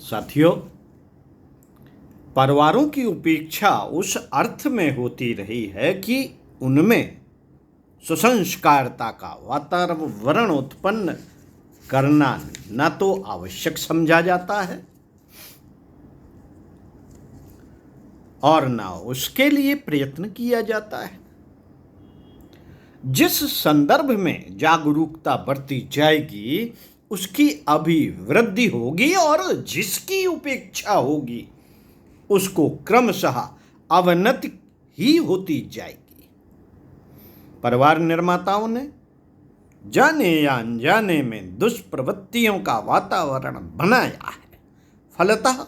साथियों, परिवारों की उपेक्षा उस अर्थ में होती रही है कि उनमें सुसंस्कारता का वातावरण उत्पन्न करना न तो आवश्यक समझा जाता है और न उसके लिए प्रयत्न किया जाता है। जिस संदर्भ में जागरूकता बढ़ती जाएगी उसकी अभिवृद्धि होगी और जिसकी उपेक्षा होगी उसको क्रमशः अवनति ही होती जाएगी। परिवार निर्माताओं ने जाने या अनजाने में दुष्प्रवृत्तियों का वातावरण बनाया है। फलतः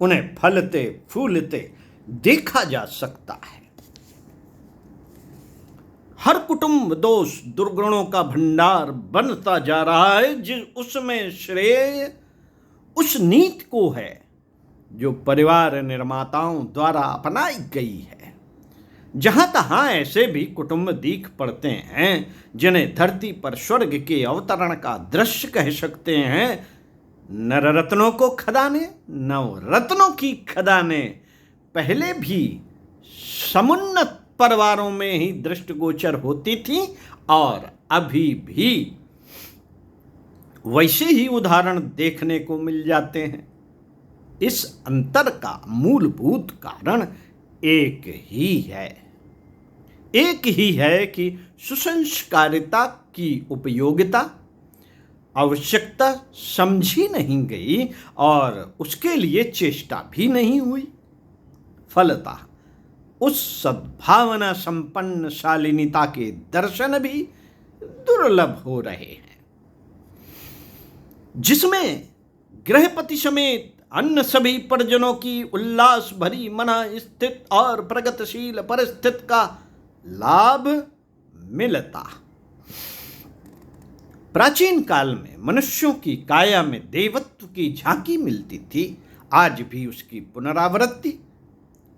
उन्हें फलते फूलते देखा जा सकता है। हर कुटुंब दोष दुर्गुणों का भंडार बनता जा रहा है, उसमें श्रेय उस नीति को है जो परिवार निर्माताओं द्वारा अपनाई गई है। जहां तहां ऐसे भी कुटुंब दीख पड़ते हैं जिन्हें धरती पर स्वर्ग के अवतरण का दृश्य कह सकते हैं। नवरत्नों को खदाने, नवरत्नों की खदाने पहले भी समुन्नत परिवारों में ही दृष्टिगोचर होती थी और अभी भी वैसे ही उदाहरण देखने को मिल जाते हैं। इस अंतर का मूलभूत कारण एक ही है कि सुसंस्कारिता की उपयोगिता आवश्यकता समझी नहीं गई और उसके लिए चेष्टा भी नहीं हुई। फलतः उस सद्भावना संपन्न शालीनता के दर्शन भी दुर्लभ हो रहे हैं जिसमें गृहपति समेत अन्य सभी परिजनों की उल्लास भरी मना स्थित और प्रगतिशील परिस्थिति का लाभ मिलता। प्राचीन काल में मनुष्यों की काया में देवत्व की झांकी मिलती थी। आज भी उसकी पुनरावृत्ति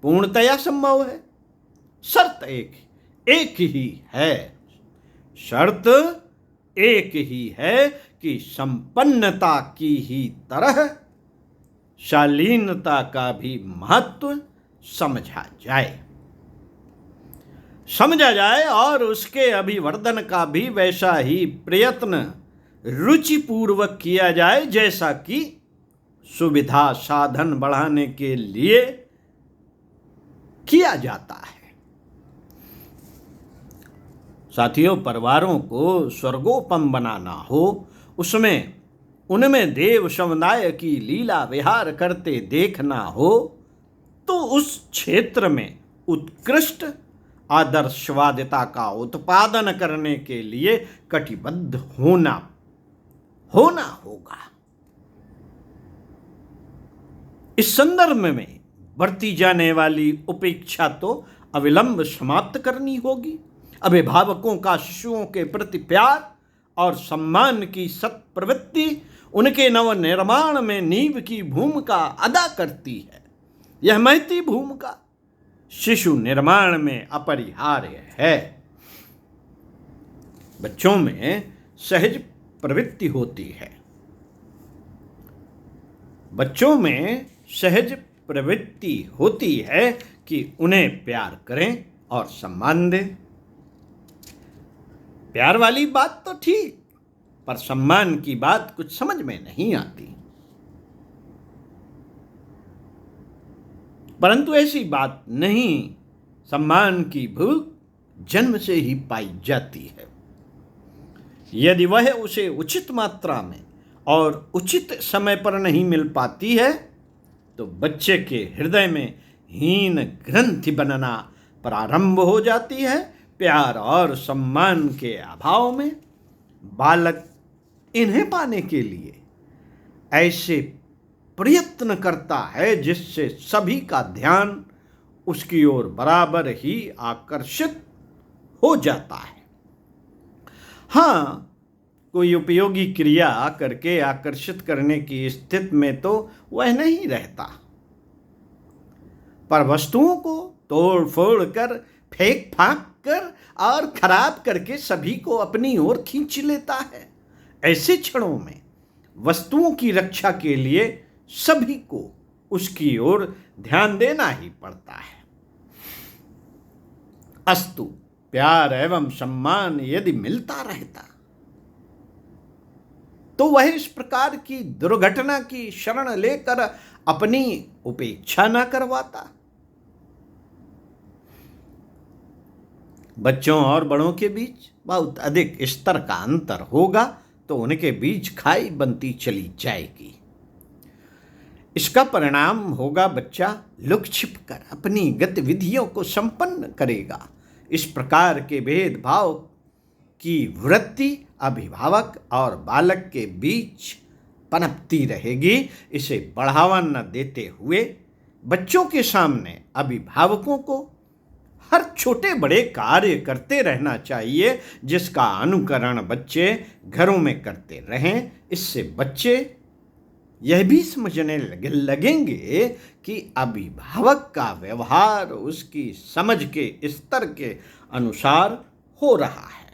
पूर्णतया संभव है। शर्त एक ही है कि संपन्नता की ही तरह शालीनता का भी महत्व समझा जाए और उसके अभिवर्धन का भी वैसा ही प्रयत्न रुचिपूर्वक किया जाए जैसा कि सुविधा साधन बढ़ाने के लिए किया जाता है। साथियों, परिवारों को स्वर्गोपम बनाना हो, उनमें देव समुदाय की लीला विहार करते देखना हो तो उस क्षेत्र में उत्कृष्ट आदर्शवादिता का उत्पादन करने के लिए कटिबद्ध होना होगा। इस संदर्भ में बढ़ती जाने वाली उपेक्षा तो अविलंब समाप्त करनी होगी। अभिभावकों का शिशुओं के प्रति प्यार और सम्मान की सत प्रवृत्ति उनके नवनिर्माण में नींव की भूमिका अदा करती है। यह महती भूमिका शिशु निर्माण में अपरिहार्य है। बच्चों में सहज प्रवृत्ति होती है। बच्चों में सहज प्रवृत्ति होती है कि उन्हें प्यार करें और सम्मान दें। प्यार वाली बात तो ठीक, पर सम्मान की बात कुछ समझ में नहीं आती। परंतु ऐसी बात नहीं, सम्मान की भूख जन्म से ही पाई जाती है। यदि वह उसे उचित मात्रा में और उचित समय पर नहीं मिल पाती है तो बच्चे के हृदय में हीन ग्रंथि बनना प्रारंभ हो जाती है। प्यार और सम्मान के अभाव में बालक इन्हें पाने के लिए ऐसे प्रयत्न करता है जिससे सभी का ध्यान उसकी ओर बराबर ही आकर्षित हो जाता है। हाँ, कोई उपयोगी क्रिया करके आकर्षित करने की स्थिति में तो वह नहीं रहता, पर वस्तुओं को तोड़ फोड़ कर, फेंक फांक कर और खराब करके सभी को अपनी ओर खींच लेता है। ऐसे क्षणों में वस्तुओं की रक्षा के लिए सभी को उसकी ओर ध्यान देना ही पड़ता है। अस्तु, प्यार एवं सम्मान यदि मिलता रहता तो वह इस प्रकार की दुर्घटना की शरण लेकर अपनी उपेक्षा न करवाता। बच्चों और बड़ों के बीच बहुत अधिक स्तर का अंतर होगा तो उनके बीच खाई बनती चली जाएगी। इसका परिणाम होगा बच्चा लुक छिप कर अपनी गतिविधियों को संपन्न करेगा। इस प्रकार के भेदभाव की वृत्ति अभिभावक और बालक के बीच पनपती रहेगी। इसे बढ़ावा न देते हुए बच्चों के सामने अभिभावकों को हर छोटे बड़े कार्य करते रहना चाहिए जिसका अनुकरण बच्चे घरों में करते रहें। इससे बच्चे यह भी समझने लगेंगे कि अभिभावक का व्यवहार उसकी समझ के स्तर के अनुसार हो रहा है।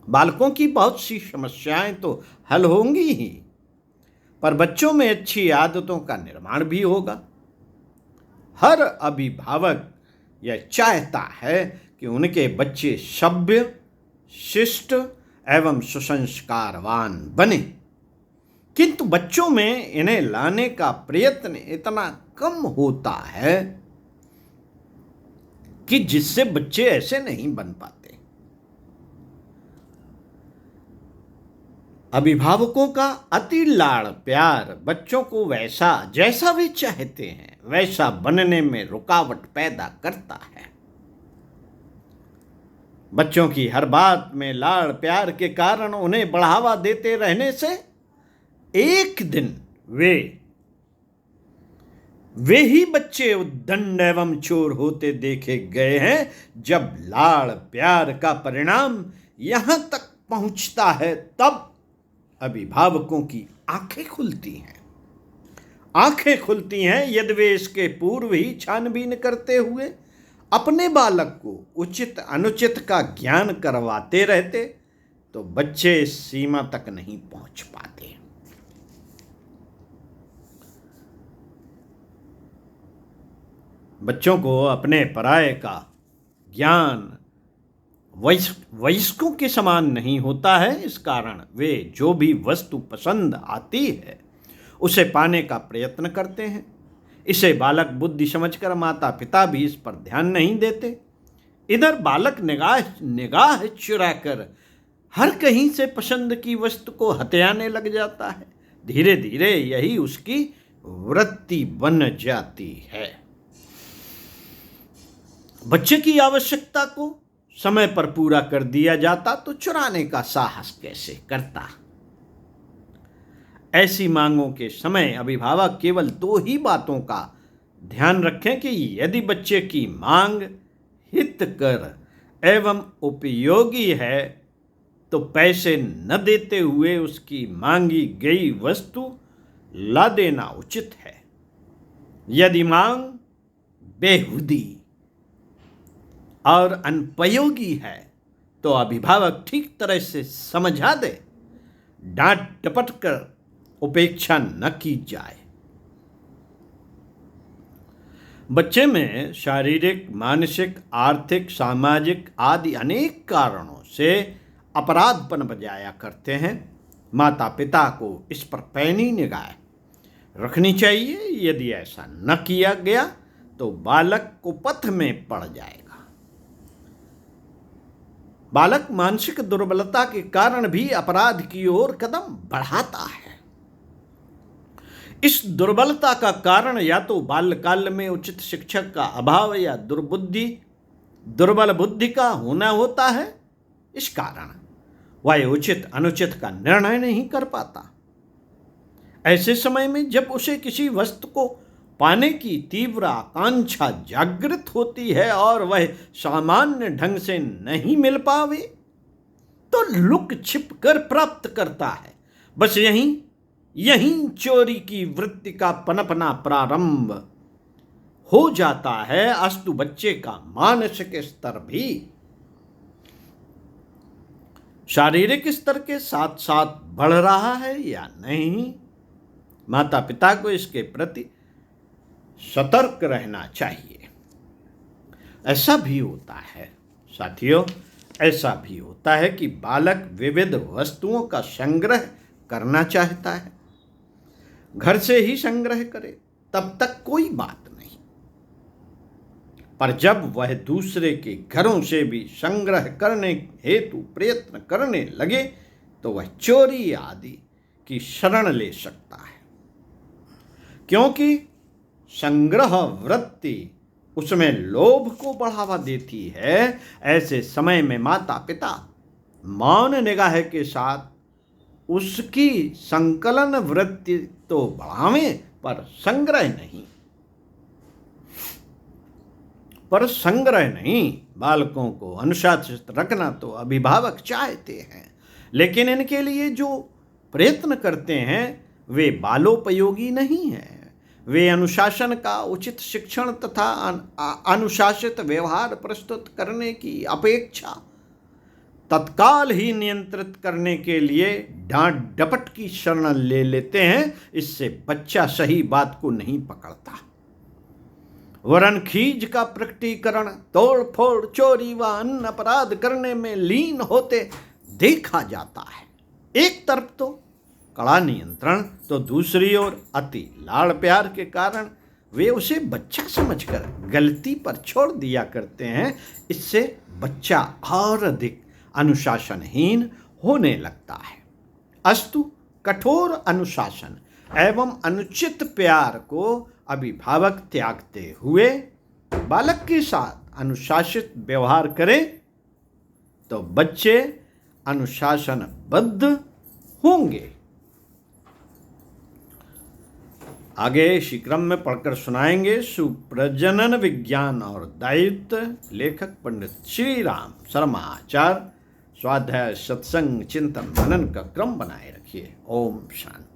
बालकों की बहुत सी समस्याएं तो हल होंगी ही, पर बच्चों में अच्छी आदतों का निर्माण भी होगा। हर अभिभावक यह चाहता है कि उनके बच्चे सभ्य, शिष्ट एवं सुसंस्कारवान बने, किंतु बच्चों में इन्हें लाने का प्रयत्न इतना कम होता है कि जिससे बच्चे ऐसे नहीं बन पाते। अभिभावकों का अति लाड़ प्यार बच्चों को वैसा जैसा वे चाहते हैं वैसा बनने में रुकावट पैदा करता है। बच्चों की हर बात में लाड़ प्यार के कारण उन्हें बढ़ावा देते रहने से एक दिन वे ही बच्चे उद्दंड एवं चोर होते देखे गए हैं। जब लाड़ प्यार का परिणाम यहां तक पहुंचता है तब अभिभावकों की आंखें खुलती हैं। आंखें खुलती हैं यदि वे इसके पूर्व ही छानबीन करते हुए अपने बालक को उचित अनुचित का ज्ञान करवाते रहते तो बच्चे इस सीमा तक नहीं पहुंच पाते। बच्चों को अपने पराये का ज्ञान वयस्कों के समान नहीं होता है। इस कारण वे जो भी वस्तु पसंद आती है उसे पाने का प्रयत्न करते हैं। इसे बालक बुद्धि समझकर माता पिता भी इस पर ध्यान नहीं देते। इधर बालक निगाह चुराकर हर कहीं से पसंद की वस्तु को हथियाने लग जाता है। धीरे धीरे यही उसकी वृत्ति बन जाती है। बच्चे की आवश्यकता को समय पर पूरा कर दिया जाता तो चुराने का साहस कैसे करता। ऐसी मांगों के समय अभिभावक केवल दो ही बातों का ध्यान रखें कि यदि बच्चे की मांग हितकर एवं उपयोगी है तो पैसे न देते हुए उसकी मांगी गई वस्तु ला देना उचित है। यदि मांग बेहुदी और अनुपयोगी है तो अभिभावक ठीक तरह से समझा दे। डांट डपट कर उपेक्षा न की जाए। बच्चे में शारीरिक, मानसिक, आर्थिक, सामाजिक आदि अनेक कारणों से अपराधपन बजाया करते हैं। माता पिता को इस पर पैनी निगाह रखनी चाहिए। यदि ऐसा न किया गया तो बालक कुपथ में पड़ जाएगा। बालक मानसिक दुर्बलता के कारण भी अपराध की ओर कदम बढ़ाता है। इस दुर्बलता का कारण या तो बाल्यकाल में उचित शिक्षक का अभाव या दुर्बल बुद्धि का होना होता है। इस कारण वह उचित अनुचित का निर्णय नहीं कर पाता। ऐसे समय में जब उसे किसी वस्तु को पाने की तीव्र आकांक्षा जागृत होती है और वह सामान्य ढंग से नहीं मिल पावे तो लुक छिप कर प्राप्त करता है। बस यहीं चोरी की वृत्ति का पनपना प्रारंभ हो जाता है। अस्तु बच्चे का मानसिक स्तर भी शारीरिक स्तर के साथ साथ बढ़ रहा है या नहीं, माता पिता को इसके प्रति सतर्क रहना चाहिए। ऐसा भी होता है साथियों, ऐसा भी होता है कि बालक विविध वस्तुओं का संग्रह करना चाहता है। घर से ही संग्रह करे तब तक कोई बात नहीं, पर जब वह दूसरे के घरों से भी संग्रह करने हेतु प्रयत्न करने लगे तो वह चोरी आदि की शरण ले सकता है, क्योंकि संग्रह वृत्ति उसमें लोभ को बढ़ावा देती है। ऐसे समय में माता पिता मौन निगाह के साथ उसकी संकलन वृत्ति तो बढ़ावें पर संग्रह नहीं। बालकों को अनुशासित रखना तो अभिभावक चाहते हैं, लेकिन इनके लिए जो प्रयत्न करते हैं वे बालोपयोगी नहीं हैं। वे अनुशासन का उचित शिक्षण तथा अनुशासित व्यवहार प्रस्तुत करने की अपेक्षा तत्काल ही नियंत्रित करने के लिए डांट डपट की शरण ले लेते हैं। इससे बच्चा सही बात को नहीं पकड़ता, वरन खीज का प्रकटीकरण, तोड़ फोड़, चोरी व अन्य अपराध करने में लीन होते देखा जाता है। एक तरफ तो कड़ा नियंत्रण, तो दूसरी ओर अति लाड़ प्यार के कारण वे उसे बच्चा समझकर गलती पर छोड़ दिया करते हैं। इससे बच्चा और अधिक अनुशासनहीन होने लगता है। अस्तु, कठोर अनुशासन एवं अनुचित प्यार को अभिभावक त्यागते हुए बालक के साथ अनुशासित व्यवहार करें तो बच्चे अनुशासनबद्ध होंगे। आगे इसी क्रम में पढ़कर सुनाएंगे सुप्रजनन विज्ञान और दायित्व। लेखक पंडित श्री राम शर्मा आचार्य। स्वाध्याय सत्संग चिंतन मनन का क्रम बनाए रखिए। ओम शांति।